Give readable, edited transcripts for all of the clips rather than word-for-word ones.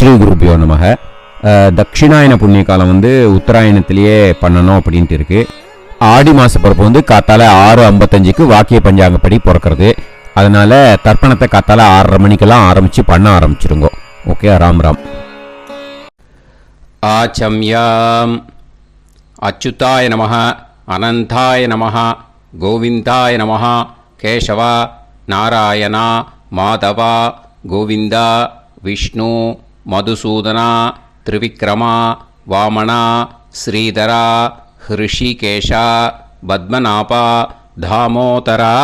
ஸ்ரீ குருபியோ நமக. தட்சிணாயன புண்ணிய காலம் உத்தராயணத்திலேயே பண்ணணும் அப்படின்ட்டு இருக்கு. ஆடி மாத பிறப்பு காத்தால 6:55 வாக்கிய பஞ்சாங்கப்படி பிறக்கிறது. அதனால தர்ப்பணத்தை காத்தால 6:30 மணிக்கெல்லாம் பண்ண ஆரம்பிச்சிருங்க. ஓகே, ராம் ராம். ஆச்சம்யாம். அச்சுதாய நமஹ, அனந்தாய நமஹ, கோவிந்தாய நமஹ, கேசவா, நாராயணா, மாதவா, கோவிந்தா, விஷ்ணு, மதுசூதனா, திரிவிக்ரமா, வாமனா, ஸ்ரீதரா, ஹிருஷிகேஷா, பத்மநாபா, தாமோதரா.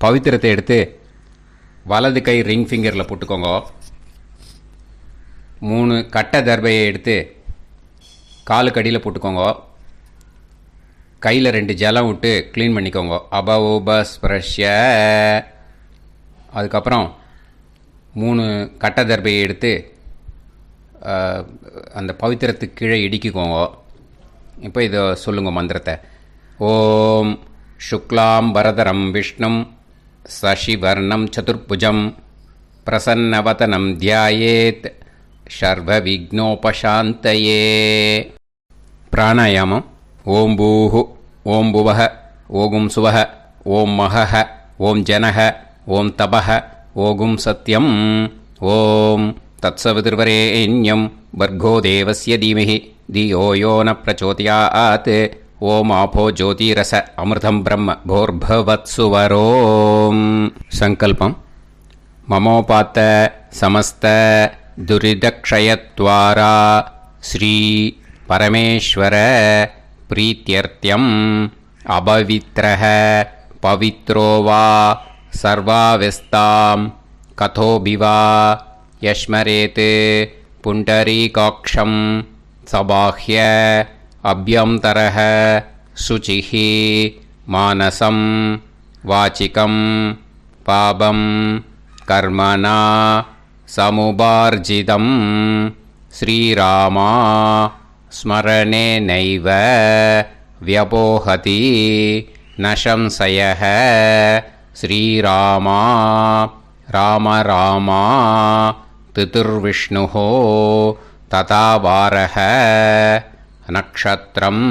பவித்திரத்தை எடுத்து வலது கை ரிங் ஃபிங்கரில் போட்டுக்கோங்க. 3 கட்டை தர்பையை எடுத்து காலுக்கடியில் போட்டுக்கோங்க. கையில் 2 ஜலம் விட்டு க்ளீன் பண்ணிக்கோங்க. அபௌபஸ்பிரஷ்ய. அதுக்கப்புறம் 3 கட்டை தர்பையை எடுத்து அந்த பவித்திரத்துக்கு கீழே இடிக்கிக்கோங்க. இப்போ இதை சொல்லுங்க மந்திரத்தை. ஓம் சுக்லாம் வரதரம் விஷ்ணும் சசிவர்ணம் சதுர்புஜம் பிரசன்னவதனம் தியாயேத் சர்வ விக்னோபசாந்தயே. பிராணாயாமம். ஓம் பூஹு, ஓம் புவஹ, ஓகும் சுவஹ, ஓம் மஹஹ, ஓம் ஜனஹ, ஓம் தபஹ, ஓகும் சத்யம். ஓம் தத்சவிதுர்வரேண்யம் வர்கோ தேவஸ்ய தீமஹி தியோ யோ ந பிரச்சோதயாத். ஓம் ஆபோ ஜோதிரச அமிர்தம் பிரம்ம போர்பவத்சுவரோம். சங்கல்பம். மமோபாத்த சமஸ்த துரிதக்ஷயத்வாரா ஸ்ரீ பரமேஸ்வர பிரீத்யர்த்தியம் அபவித்ரஹ பவித்ரோ வா சர்வாவஸ்தாம் கதோபிவா யஸ்மரேத் புண்டரீகாக்ஷம் சபாஹ்ய அப்யந்தரஹ சுசிஹ மானசம் வாசிகம் பாபம் கர்மணா சமுபார்ஜிதம் ஸ்ரீராமா ஸ்மரணேனைவ வ்யபோஹதி நசம்சயஹ. ஸ்ரீராமா ராம ராமா திதிர்விஷ்ணுः ததா வாரஹ. நக்ஷத்ரம்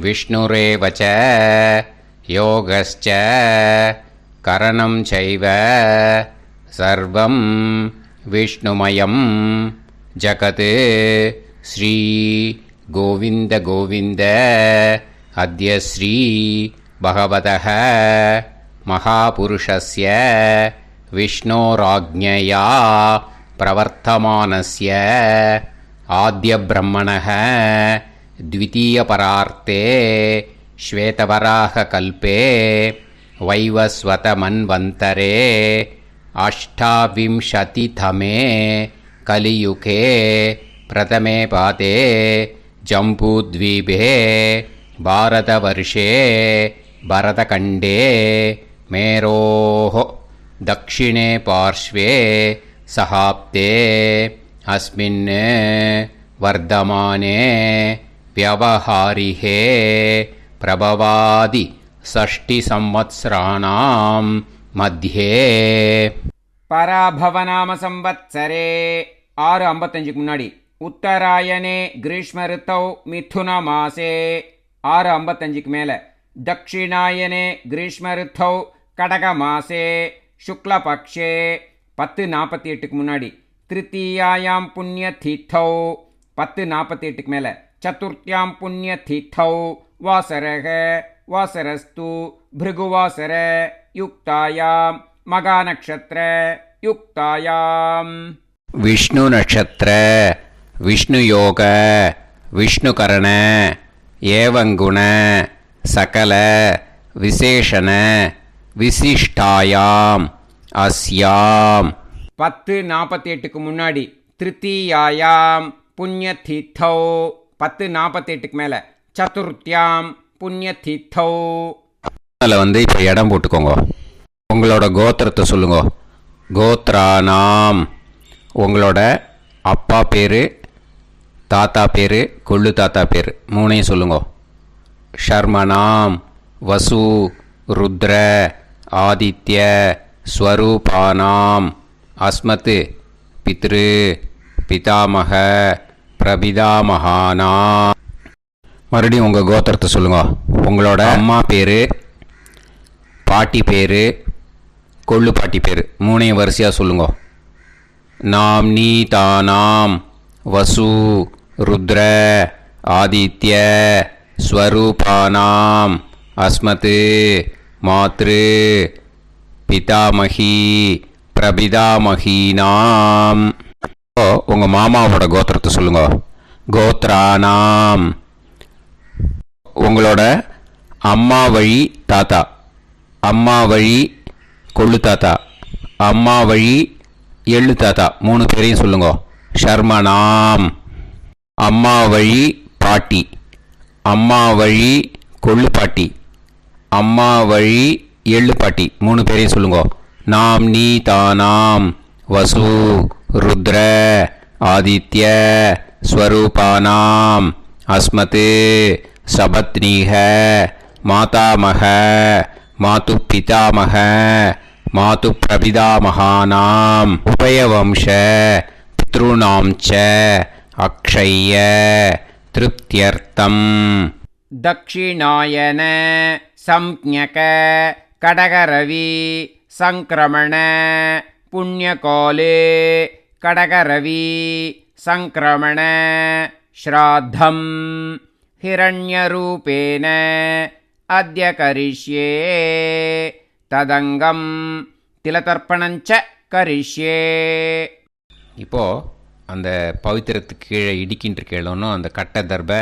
விஷ்ணுரேவ ச யோகஸ்ச கரணம் சைவ சர்வம் விஷ்ணுமயம் ஜகத். ஸ்ரீ கோவிந்த கோவிந்த. அத்ய ஸ்ரீ பகவதः மகாபுருஷஸ்ய விஷ்ணோராஜ்ஞயா பிரவர்த்தமானஸ்ய ஆத்ய பிரம்மணः த்விதீயபரார்த்தே ஸ்வேதவராக கல்பே வைவஸ்வத மன்வந்தரே அஷ்டாவிம்சதிதமே கலியுகே பிரதமே பாதே ஜம்பூத்வீபே பாரதவர்ஷே பரதகண்டே மேரோः தக்ஷிணே பார்ஷ்வே சஹாப்தே அஸ்மின் வர்தமானே व्यवहारिहे प्रभवादि 60 संवत्सराणाम् मध्ये. பராபவநாம சம்வத்சரே 6:55 முன்னாடி உத்தராயணே கிரீஷ்ம ரித்தௌ மிதுன மாசே 6:55 மேல தட்சிணாயனே கிரீஷ்ம ரித்தௌ கடக மாசே சுக்லபக்ஷே 10:48 முன்னாடி திருத்தீயாயாம் புண்ணிய தீர்த்தௌ 10:48 மேல சதுர்த்தியாம் புண்ணிய தீர்த்தௌ வாசரக வாசரஸ்து பிருகுவாசர யுக்தாயாம் மகா நக்ஷத்ர யுக்தாயாம். விஷ்ணு நக்ஷத்ர விஷ்ணு யோக விஷ்ணுகரண ஏவங்குண சகல விசேஷண விசிஷ்டாயாம் அஸ்யாம். 10:48 முன்னாடி திருத்தீயாயாம் புண்ணிய தீர்த்தௌ 10:48 மேல சதுர்த்தியாம் புண்ணிய தீர்த்தௌ. அதில் இப்போ இடம் போட்டுக்கோங்க. உங்களோட கோத்திரத்தை சொல்லுங்க. கோத்ரானாம். உங்களோட அப்பா பேர், தாத்தா பேர், கொள்ளு தாத்தா பேர் 3ஐயும் சொல்லுங்க. ஷர்மனாம் வசு ருத்ர ஆதித்ய ஸ்வரூபானாம் அஸ்மத் பித்ரு பிதாமக பிரபிதாமகானா. மறுபடியும் உங்கள் கோத்திரத்தை சொல்லுங்க. உங்களோட அம்மா பேர், பாட்டி பேர், கொள்ளு பாட்டி பேர் மூணையும் வரிசையாக சொல்லுங்க. நாம் நீ தானாம் வசு ருத்ர ஆதித்ய ஸ்வரூபானாம் அஸ்மத் மாத்ரு பிதாமகி பிரபிதாமகீனாம். உங்கள் மாமாவோட கோத்திரத்தை சொல்லுங்க. கோத்ரானாம். உங்களோட அம்மா வழி தாத்தா, அம்மா வழி கொள்ளு தாத்தா, அம்மா வழி எள்ளு தாத்தா மூணு பேரையும் சொல்லுங்க. ஷர்மனாம். அம்மா வழி பாட்டி, அம்மா வழி கொள்ளு பாட்டி, அம்மா வழி எள்ளு பாட்டி மூணு பேரையும் சொல்லுங்க. நாம் நீ தானாம் வசு ருத்ர ஆதித்ய ஸ்வரூபானாம் அஸ்மத் சபத்னீக மாதாமக மாது பிதாமக மாது பிரபிதாமகானாம் உபயவம்ச பித்ருணாம் ச அக்ஷய்ய திருப்தியர்த்தம். दक्षिणायन संज्ञक கடகரவி சங்கிரமண புண்ணியகாலே கடகரவி சங்கிரமண ஸ்ராத்தம் ஹிரண்யரூபேன அத்ய கரிஷ்யே ததங்கம் திலதர்ப்பணஞ்ச கரிஷ்யே. இப்போது அந்த பவித்திரத்துக்கு கீழே இடிக்கின்ற கேளோன்னு அந்த கட்டை தர்பை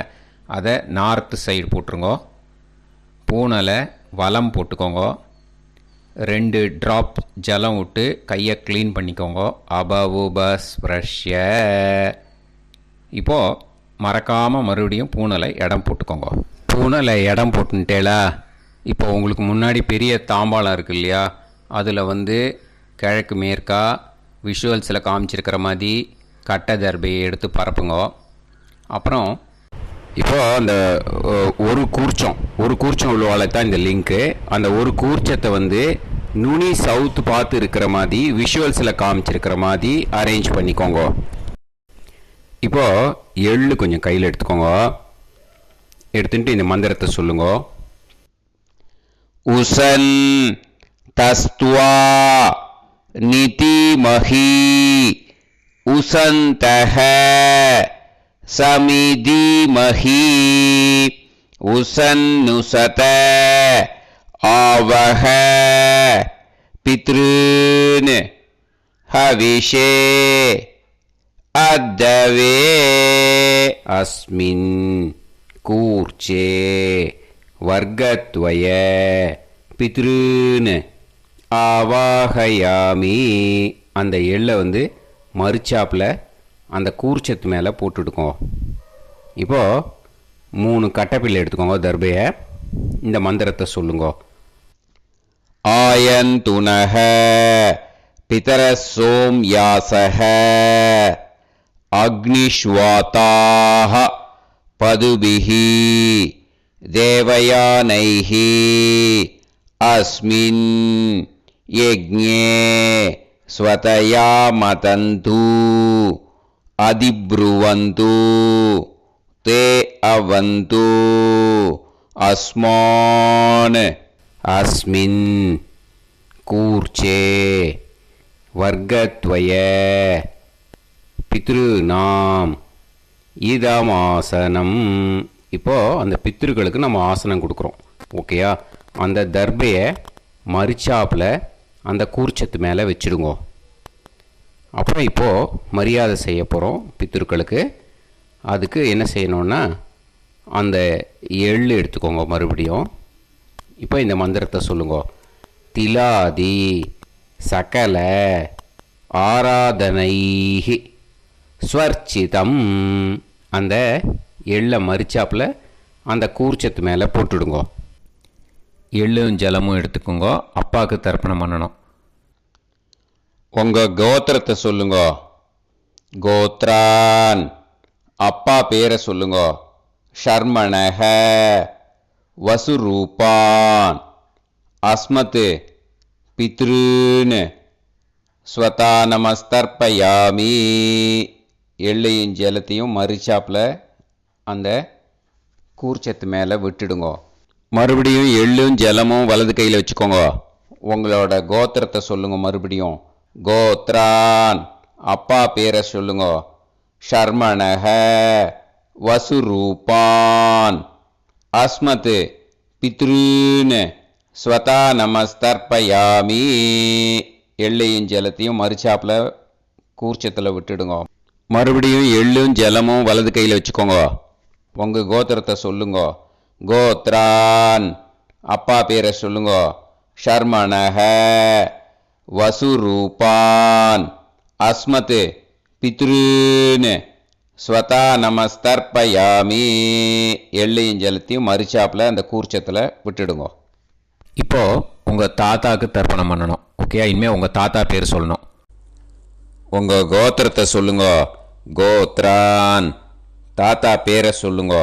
அதை நார்த்து சைடு போட்டுருங்கோ. பூனலை வலம் போட்டுக்கோங்க. 2 ட்ராப் ஜலம் விட்டு கையை க்ளீன் பண்ணிக்கோங்க. அபவுபஸ்ப்ரஷ்ய. இப்போது மறக்காமல் மறுபடியும் பூனலை இடம் போட்டுக்கோங்க. பூனலை இடம் போட்டுன்ட்டேலா. இப்போ உங்களுக்கு முன்னாடி பெரிய தாம்பாளம் இருக்கு இல்லையா, அதில் கிழக்கு மேற்கா விஷுவல்ஸில் காமிச்சிருக்கிற மாதிரி கட்டை தர்பையை எடுத்து பரப்புங்க. அப்புறம் இப்போது அந்த ஒரு கூர்ச்சம் உள்ளவால தான் இந்த லிங்க்கு. அந்த ஒரு கூர்ச்சத்தை நுனி சவுத்து பார்த்து இருக்கிற மாதிரி விஷுவல்ஸில் காமிச்சிருக்கிற மாதிரி அரேஞ்ச் பண்ணிக்கோங்க. இப்போது எள்ளு கொஞ்சம் கையில் எடுத்துக்கோங்க. எடுத்துட்டு இந்த மந்திரத்தை சொல்லுங்க. உசன் தஸ்துவா நிதிமஹி உசந்தஹ சமிதிமஹி உசன்னுசத ஆவஹ பித்ருன் ஹவிஷே அத்தவே அஸ்மின் கூர்ச்சே வர்க்கத்வய பித்ருன் ஆவாஹயாமி. அந்த எள்ளை மறுச்சாப்பில் அந்த கூர்ச்சத்து மேலே போட்டுடுக்கோங்க. இப்போது 3 கட்டைப்பிள்ளை எடுத்துக்கோங்க. தர்பையை இந்த மந்திரத்தை சொல்லுங்க. ஆயந்துனஹ பிதர சோம்யாசஹ அக்னிஷ்வாதாஹ பதுபிஹி தேவயானைஹி அஸ்மின் யஜ்ஞே ஸ்வதயா மதந்து அதிப்ருவந்து தே அவது அஸ்மான் அஸ்மின் கூர்ச்சே வர்க்கத்வய பித்ருநாம் இதமாசனம். இப்போது அந்த பித்ருக்களுக்கு நம்ம ஆசனம் கொடுக்குறோம். ஓகேயா? அந்த தர்பையை மரிச்சாப்பில் அந்த கூர்ச்சத்து மேலே வச்சுடுங்க. அப்புறம் இப்போது மரியாதை செய்ய போகிறோம் பித்ருக்களுக்கு. அதுக்கு என்ன செய்யணுன்னா அந்த எள்ளு எடுத்துக்கோங்க. மறுபடியும் இப்போ இந்த மந்திரத்தை சொல்லுங்க. திலாதி சகல ஆராதனைஹி ஸ்வர்ச்சிதம். அந்த எள்ளை மரிச்சாப்பில் அந்த கூர்ச்சத்து மேலே போட்டுடுங்க. எள்ளும் ஜலமும் எடுத்துக்கோங்க. அப்பாவுக்கு தர்ப்பணம் பண்ணணும். உங்கள் கோத்திரத்தை சொல்லுங்க. கோத்ரான். அப்பா பேரை சொல்லுங்க. ஷர்மணஹ வசுரூபான் அஸ்மத் பித்ருன் ஸ்வதா நமஸ்தர்ப்பயாமி. எள்ளையும் ஜலத்தையும் மறிச்சாப்பில் அந்த கூர்ச்சத்து மேலே விட்டுடுங்க. மறுபடியும் எள்ளும் ஜலமும் வலது கையில் வச்சுக்கோங்க. உங்களோட கோத்திரத்தை சொல்லுங்க. மறுபடியும் கோத்ரான், அப்பா பேரை சொல்லுங்க. ஷர்மணக, வசுரூபான், அஸ்மத், பித்ருன்னு. ஸ்வதா நமஸ்தர்ப்பயாமி. எள்ளையும் ஜலத்தையும் மறுச்சாப்பில் கூர்ச்சத்தில் விட்டுடுங்க. மறுபடியும் எள்ளும் ஜலமும் வலது கையில் வச்சுக்கோங்க. உங்கள் கோத்திரத்தை சொல்லுங்க. கோத்ரான், அப்பா பேரை சொல்லுங்க. ஷர்மணக, வசுரூபான், அஸ்மத், பித்ருன்னு. ஸ்வதா நமஸ்தர்ப்பயாமி. எள்ளையும் ஜலத்தையும் மறிச்சாப்பில் அந்த கூர்ச்சத்தில் விட்டுடுங்க. இப்போது உங்கள் தாத்தாவுக்கு தர்ப்பணம் பண்ணணும். ஓகே, இனிமேல் உங்கள் தாத்தா பேர் சொல்லணும். உங்கள் கோத்திரத்தை சொல்லுங்க. கோத்ரான், தாத்தா பேரை சொல்லுங்க.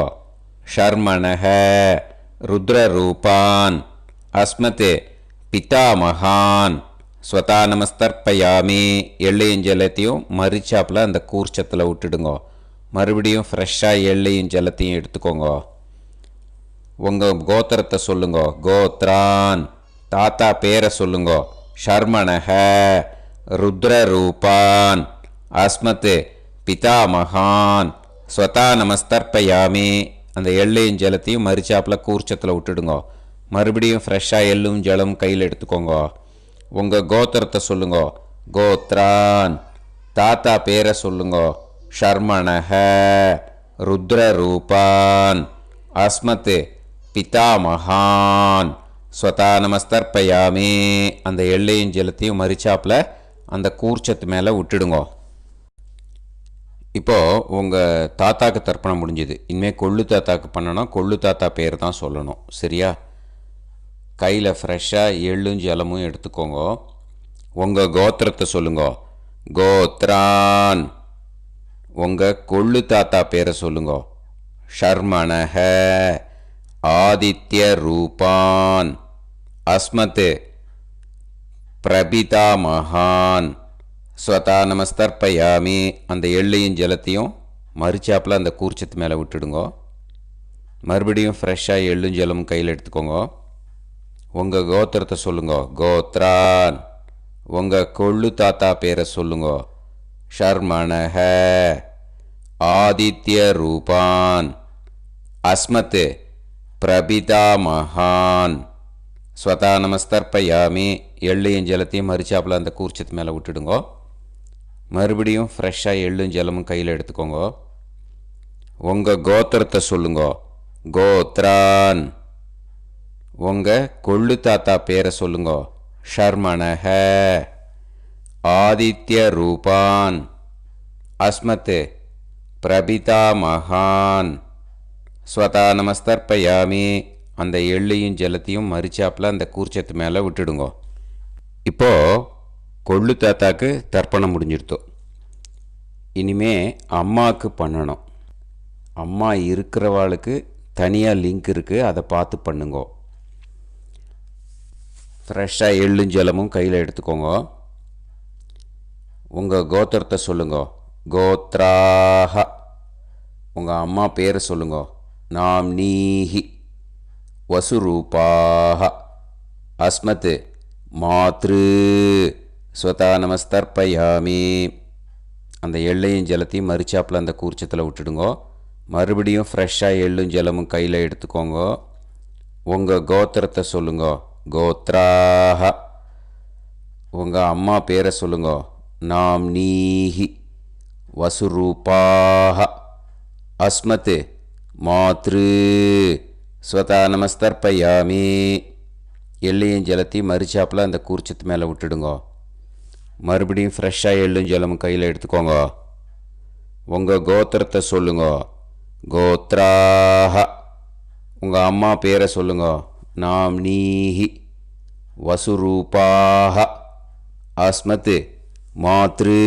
ஷர்மணக, ருத்ரரூபான், அஸ்மத், பிதாமகான். ஸ்வதா நமஸ்தர்ப்பயாமி. எள்ளையும் ஜலத்தையும் மறிச்சாப்பில் அந்த கூர்ச்சத்தில் விட்டுடுங்க. மறுபடியும் ஃப்ரெஷ்ஷாக எள்ளையும் ஜலத்தையும் எடுத்துக்கோங்க. உங்கள் கோத்திரத்தை சொல்லுங்க. கோத்ரான், தாத்தா பேரை சொல்லுங்க. ஷர்மணக, ருத்ரரூபான், அஸ்மத், பிதாமகான். ஸ்வதா நமஸ்தர்ப்பயாமி. அந்த எள்ளையும் ஜலத்தையும் மறிச்சாப்பில் கூர்ச்சத்தில் விட்டுடுங்க. மறுபடியும் ஃப்ரெஷ்ஷாக எள்ளும் ஜலம் கையில் எடுத்துக்கோங்க. உங்கள் கோத்திரத்தை சொல்லுங்க. கோத்ரான், தாத்தா பேரை சொல்லுங்க. ஷர்மணக, ருத்ரரூபான், அஸ்மத், பிதாமகான். ஸ்வதா நமஸ்தர்ப்பயாமி. அந்த எள்ளையும் ஜலத்தையும் மறிச்சாப்பில் அந்த கூர்ச்சத்து மேலே விட்டுடுங்க. இப்போது உங்கள் தாத்தாக்கு தர்ப்பணம் முடிஞ்சுது. இனிமேல் கொள்ளு தாத்தாக்கு பண்ணணும். கொள்ளு தாத்தா பேர் தான் சொல்லணும். சரியா? கையில் ஃப்ரெஷ்ஷாக எள்ளும் ஜலமும் எடுத்துக்கோங்க. உங்கள் கோத்திரத்தை சொல்லுங்க. கோத்ரான், உங்கள் கொள்ளு தாத்தா பேரை சொல்லுங்க. ஷர்மணக, ஆதித்ய ரூபான், அஸ்மத், பிரபிதாமகான். ஸ்வதா நமஸ்தர்ப்பயாமி. அந்த எள்ளையும் ஜலத்தையும் மறிச்சாப்பில் அந்த கூர்ச்சத்து மேலே விட்டுடுங்க. மறுபடியும் ஃப்ரெஷ்ஷாக எள்ளும் ஜலமும் கையில் எடுத்துக்கோங்க. உங்கள் கோத்திரத்தை சொல்லுங்க. கோத்ரான், உங்கள் கொள்ளு தாத்தா பேரை சொல்லுங்க. ஷர்மணக, ஆதித்ய ரூபான், அஸ்மத், பிரபிதாமகான். ஸ்வதா நமஸ்தர்ப்பயாமி. எள்ளையும் ஜலத்தையும் மறிச்சாப்பில் அந்த கூர்ச்சத்து மேலே விட்டுடுங்க. மறுபடியும் ஃப்ரெஷ்ஷாக எள்ளும் ஜலமும் கையில் எடுத்துக்கோங்க. உங்கள் கோத்திரத்தை சொல்லுங்க. கோத்ரான், உங்கள் கொள்ளு தாத்தா பேரை சொல்லுங்க. ஷர்மணக, ஆதித்ய ரூபான், அஸ்மத், பிரபிதாமகான். ஸ்வதா நமஸ்தர்ப்பயாமி. அந்த எள்ளையும் ஜலத்தையும் மறிச்சாப்பில் அந்த கூர்ச்சத்து மேலே விட்டுடுங்க. இப்போது கொள்ளு தாத்தாக்கு தர்ப்பணம் முடிஞ்சிருத்தோம். இனிமே அம்மாவுக்கு பண்ணணும். அம்மா இருக்கிறவாளுக்கு தனியாக லிங்க் இருக்குது, அதை பார்த்து பண்ணுங்க. ஃப்ரெஷ்ஷாக எள்ளும் ஜலமும் கையில் எடுத்துக்கோங்க. உங்கள் கோத்திரத்தை சொல்லுங்க. கோத்ராஹ, உங்கள் அம்மா பேரை சொல்லுங்க. நாம்னீஹி, வசுரூபாஹ, அஸ்மத், மாத்ரு. ஸ்வதா நமஸ்தர்ப்பயாமி. அந்த எள்ளையும் ஜலத்தையும் மறிச்சாப்பில் அந்த கூர்ச்சத்தில் விட்டுடுங்க. மறுபடியும் ஃப்ரெஷ்ஷாக எள்ளும் ஜலமும் கையில் எடுத்துக்கோங்க. உங்கள் கோத்திரத்தை சொல்லுங்க. கோத்ராஹ, உங்கள் அம்மா பேரை சொல்லுங்க. நாம்னீஹி, வசுரூபாஹ, அஸ்மத், மாத்ரு. ஸ்வதா நமஸ்தர்ப்பயாமி. எள்ளையும் ஜலத்தையும் மறிச்சாப்பில் அந்த கூர்ச்சத்து மேலே விட்டுடுங்க. மறுபடியும் ஃப்ரெஷ்ஷாக எள்ளும் ஜலமும் கையில் எடுத்துக்கோங்க. உங்கள் கோத்திரத்தை சொல்லுங்க. கோத்ராஹ, உங்கள் அம்மா பேரை சொல்லுங்க. நாம்னீஹி, வசுரூபாஹ, அஸ்மத், மாத்ரு.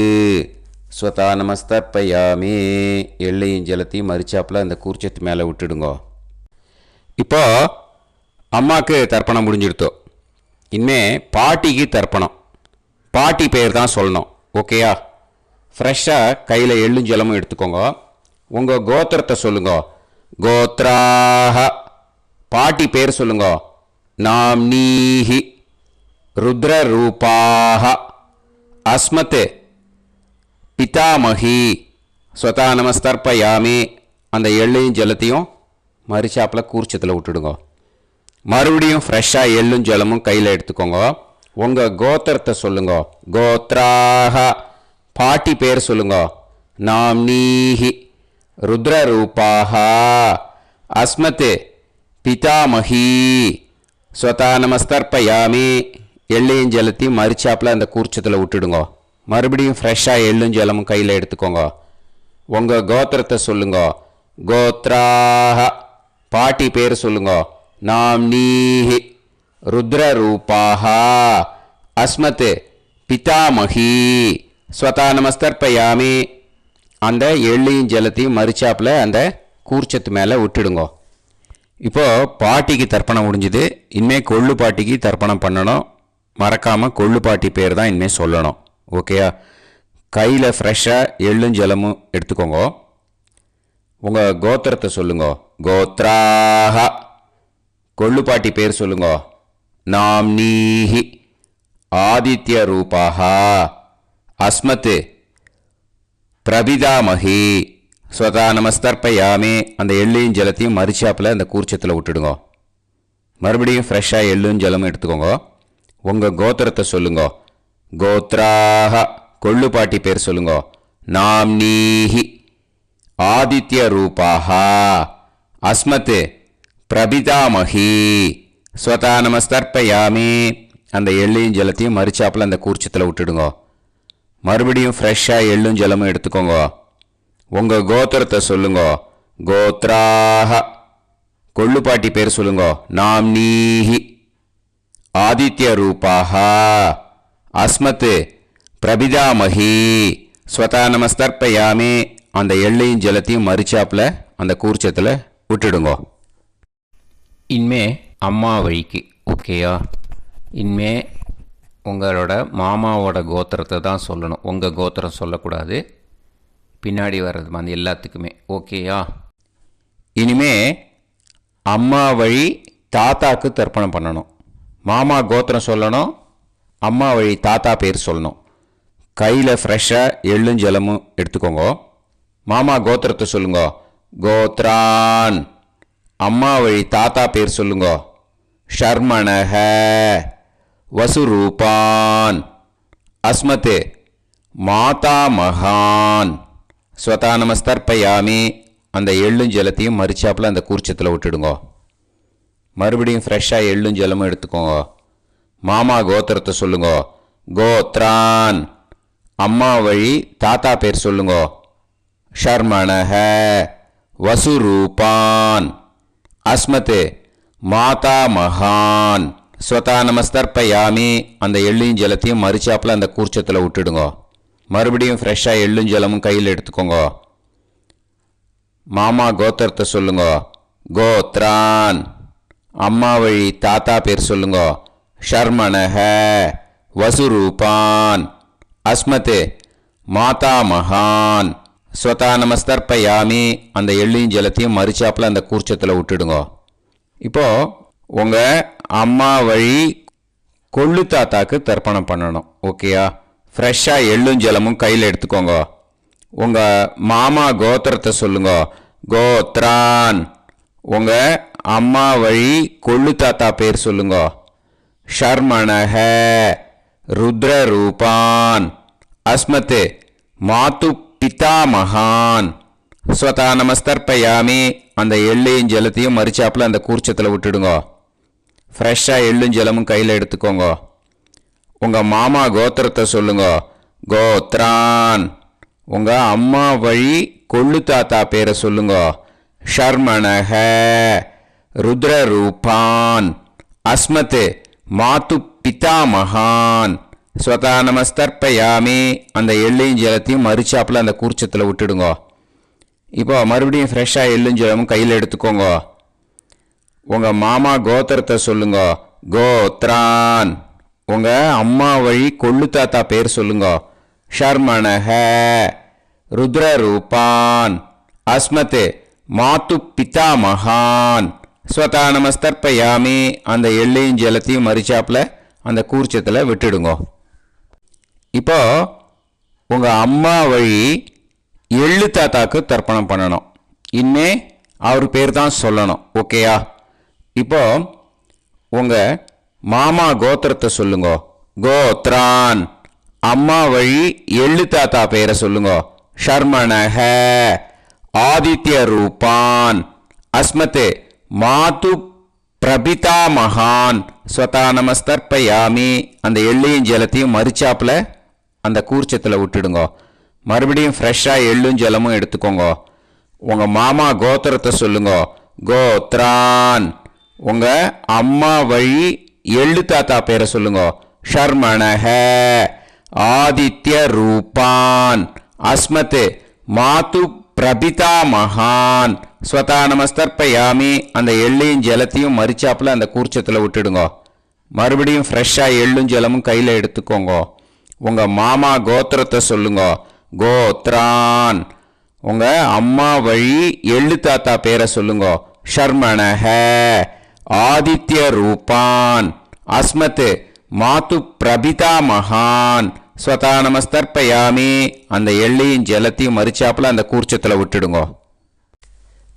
ஸ்வதா நமஸ்தர்ப்பயாமி. எள்ளையும் ஜலத்தையும் மறிச்சாப்பில் அந்த கூர்ச்சத்து மேலே விட்டுடுங்க. இப்போ அம்மாவுக்கு தர்ப்பணம் முடிஞ்சிடுத்தோம். இனிமே பாட்டிக்கு தர்ப்பணம். பாட்டி பேர் தான் சொல்லணும். ஓகேயா? ஃப்ரெஷ்ஷாக கையில் எள்ளும் ஜலமும் எடுத்துக்கோங்க. உங்கள் கோத்திரத்தை சொல்லுங்க. கோத்ராஹ. பாட்டி பேர் சொல்லுங்க. நாம்னீஹி ருத்ரரூபாஹ அஸ்மத் பிதாமகி ஸ்வதா நமஸ்தர்ப்பயாமி. அந்த எள்ளையும் ஜலத்தையும் மரிச்சாப்பில் கூர்ச்சத்தில் விட்டுடுங்க. மறுபடியும் ஃப்ரெஷ்ஷாக எள்ளும் ஜலமும் கையில் எடுத்துக்கோங்க. உங்கள் கோத்திரத்தை சொல்லுங்க. கோத்ராஹ. பாட்டி பேர் சொல்லுங்க. நாம்னீஹி ருத்ரரூபாஹ அஸ்மத் பிதாமகி ஸ்வதா நமஸ்தர்ப்பயாமி. எள்ளையும் ஜலத்தையும் மரிச்சாப்பில் அந்த கூர்ச்சத்தில் விட்டுடுங்க. மறுபடியும் ஃப்ரெஷ்ஷாக எள்ளும் ஜலமும் கையில் எடுத்துக்கோங்க. உங்கள் கோத்திரத்தை சொல்லுங்க. கோத்ராஹ. பாட்டி பேர் சொல்லுங்க. நாம்னீஹி ருத்ரரூபாஹ அஸ்மத் பிதாமகி ஸ்வதா நமஸ்தர்ப்பயாமி. அந்த எள்ளையும் ஜலத்தையும் மரிச்சாப்பில் அந்த கூர்ச்சத்து மேலே விட்டுடுங்க. இப்போது பாட்டிக்கு தர்ப்பணம் முடிஞ்சுது. இனிமேல் கொள்ளு பாட்டிக்கு தர்ப்பணம் பண்ணணும். மறக்காமல் கொள்ளு பாட்டி பேர் தான் இனிமேல் சொல்லணும். ஓகேயா? கையில் ஃப்ரெஷ்ஷாக எள்ளும் ஜலமும் எடுத்துக்கோங்க. உங்கள் கோத்திரத்தை சொல்லுங்க. கோத்ராஹ. கொள்ளு பாட்டி பேர் சொல்லுங்க. நாம்னீஹி ஆதித்ய ரூபாஹ அஸ்மத் பிரபிதாமகி ஸ்வதா நமஸ்தர்ப்பயாமி. அந்த எள்ளையும் ஜலத்தையும் மரிச்சாப்பில் அந்த கூர்ச்சத்தில் விட்டுடுங்க. மறுபடியும் ஃப்ரெஷ்ஷாக எள்ளும் ஜலமும் எடுத்துக்கோங்க. உங்கள் கோத்திரத்தை சொல்லுங்க. கோத்ராஹ. கொள்ளு பாட்டி பேர் சொல்லுங்க. நாம்னீஹி ஆதித்ய ரூபாஹ அஸ்மத் பிரபிதாமகி ஸ்வதா நமஸ்தர்ப்பயாமி. அந்த எள்ளையும் ஜலத்தையும் மரிச்சாப்பில் அந்த கூர்ச்சத்தில் விட்டுடுங்க. மறுபடியும் ஃப்ரெஷ்ஷாக எள்ளும் ஜலமும் எடுத்துக்கோங்க. உங்கள் கோத்திரத்தை சொல்லுங்க. கோத்ராஹ. கொள்ளு பாட்டி பேர் சொல்லுங்க. நாம்னீஹி ஆதித்ய ரூபாஹ அஸ்மத் பிரபிதாமகி ஸ்வதா நமஸ்தர்ப்பயாமி. அந்த எள்ளையும் ஜலத்தையும் மரிச்சாப்பில் அந்த கூர்ச்சத்தில் விட்டுடுங்க. இனிமே அம்மா வழிக்கு. ஓகேயா? இனிமே உங்களோட மாமாவோட கோத்திரத்தை தான் சொல்லணும். உங்கள் கோத்திரம் சொல்லக்கூடாது. பின்னாடி வர்றது மாதிரி எல்லாத்துக்குமே. ஓகேயா? இனிமே அம்மா வழி தாத்தாக்கு தர்ப்பணம் பண்ணணும். மாமா கோத்திரம் சொல்லணும். அம்மா வழி தாத்தா பேர் சொல்லணும். கையில் ஃப்ரெஷ்ஷாக எள்ளும் ஜலமும் எடுத்துக்கோங்க. மாமா கோத்திரத்தை சொல்லுங்க. கோத்ரான். அம்மா வழி தாத்தா பேர் சொல்லுங்க. ஷர்மணஹ வசுரூபான் அஸ்மத் மாதா மகான் ஸ்வதா நமஸ்தர்ப்பயாமி. அந்த எள்ளும் ஜலத்தையும் மரிச்சாப்பில் அந்த கூர்ச்சத்தில் விட்டுடுங்க. மறுபடியும் ஃப்ரெஷ்ஷாக எள்ளும் ஜலமும் எடுத்துக்கோங்க. மாமா கோத்திரத்தை சொல்லுங்க. கோத்ரான். அம்மா வழி தாத்தா பேர் சொல்லுங்க. ஷர்மணஹ வசுரூபான் அஸ்மத் மாதா மகான் ஸ்வதா நமஸ்தர்ப்பயாமி. அந்த எள்ளையும் ஜலத்தையும் மரிச்சாப்பில் அந்த கூர்ச்சத்தில் விட்டுடுங்க. மறுபடியும் ஃப்ரெஷ்ஷாக எள்ளும் ஜலமும் கையில் எடுத்துக்கோங்க. மாமா கோத்திரத்தை சொல்லுங்க. கோத்ரான். அம்மா வழி தாத்தா பேர் சொல்லுங்க. ஷர்மணஹ வசுரூபான் அஸ்மத் மாதா மகான் ஸ்வதா நமஸ்தர்ப்பயாமி. அந்த எள்ளையும் ஜலத்தையும் மரிச்சாப்பில் அந்த கூர்ச்சத்தில் விட்டுடுங்க. இப்போது உங்கள் அம்மா வழி கொள்ளு தாத்தாக்கு தர்ப்பணம் பண்ணணும். ஓகேயா? ஃப்ரெஷ்ஷாக எள்ளும் ஜலமும் கையில் எடுத்துக்கோங்க. உங்கள் மாமா கோத்திரத்தை சொல்லுங்க. கோத்ரான். உங்கள் அம்மா வழி கொள்ளு தாத்தா பேர் சொல்லுங்க. ஷர்மணஹ ருத்ரரூபான் அஸ்மத் மாது பிதாமகான் ஸ்வதா நமஸ்தர்ப்பயாமி. அந்த எள்ளையும் ஜலத்தையும் மரிச்சாப்பில் அந்த கூர்ச்சத்தில் விட்டுடுங்க. ஃப்ரெஷ்ஷாக எள்ளும் ஜலமும் கையில் எடுத்துக்கோங்க. உங்கள் மாமா கோத்திரத்தை சொல்லுங்க. கோத்ரான். உங்கள் அம்மா வழி கொள்ளு தாத்தா பேரை சொல்லுங்க. ஷர்மணஹ ருத்ரரூபான் அஸ்மத் மாது பிதாமகான் ஸ்வதா நமஸ்தர்ப்பயாமி. அந்த எள்ளையும் ஜலத்தையும் மரிச்சாப்பில் அந்த கூர்ச்சத்தில் விட்டுடுங்க. இப்போ மறுபடியும் ஃப்ரெஷ்ஷாக எள்ளும் ஜலமும் கையில் எடுத்துக்கோங்க. உங்கள் மாமா கோத்திரத்தை சொல்லுங்க. கோத்ரான். உங்கள் அம்மா வழி கொள்ளு தாத்தா பேர் சொல்லுங்க. ஷர்மணஹ ருத்ரரூபான் அஸ்மத் மாத்து பிதா மகான் ஸ்வதா நமஸ்தர்ப்பயாமி. அந்த எள்ளையும் ஜலத்தையும் மறிச்சாப்பில் அந்த கூர்ச்சத்தில் விட்டுடுங்க. இப்போ உங்கள் அம்மா வழி எள்ளு தாத்தாக்கு தர்ப்பணம் பண்ணணும். இனிமே அவர் பேர் தான் சொல்லணும். ஓகேயா? இப்போ உங்கள் மாமா கோத்திரத்தை சொல்லுங்க. கோத்ரான். அம்மா வழி எள்ளு தாத்தா பேரை சொல்லுங்க. ஷர்மணஹ ஆதித்ய ரூபான் அஸ்மத் மாத்து பிரபிதா மகான் ஸ்வதா நமஸ்தர்ப்பயாமி. அந்த எள்ளையும் ஜலத்தையும் மறிச்சாப்பில் அந்த கூர்ச்சத்தில் விட்டுடுங்க. மறுபடியும் ஃப்ரெஷ்ஷாக எள்ளும் ஜலமும் எடுத்துக்கோங்க. உங்கள் மாமா கோத்திரத்தை சொல்லுங்க. கோத்ரான். உங்கள் அம்மா வழி எள்ளு தாத்தா பேரை சொல்லுங்க. ஷர்மணஹ ஆதித்ய ரூபான் அஸ்மத் மாத்து பிரபிதா மகான் ஸ்வதா நமஸ்தர்ப்பயாமி. அந்த எள்ளையும் ஜலத்தையும் மறிச்சாப்பில் அந்த கூர்ச்சத்தில் விட்டுடுங்க. மறுபடியும் ஃப்ரெஷ்ஷாக எள்ளும் ஜலமும் கையில் எடுத்துக்கோங்க. உங்கள் மாமா கோத்திரத்தை சொல்லுங்க. கோத்ரான். உங்கள் அம்மா வழி எள்ளு தாத்தா பேரை சொல்லுங்க. ஷர்மணஹ ஆதித்ய ரூபான் அஸ்மத் மாத்து பிரபிதா மகான் ஸ்வதா நமஸ்தர்ப்பயாமி. அந்த எள்ளையும் ஜலத்தையும் மறிச்சாப்பில் அந்த கூர்ச்சத்தில் விட்டுடுங்க.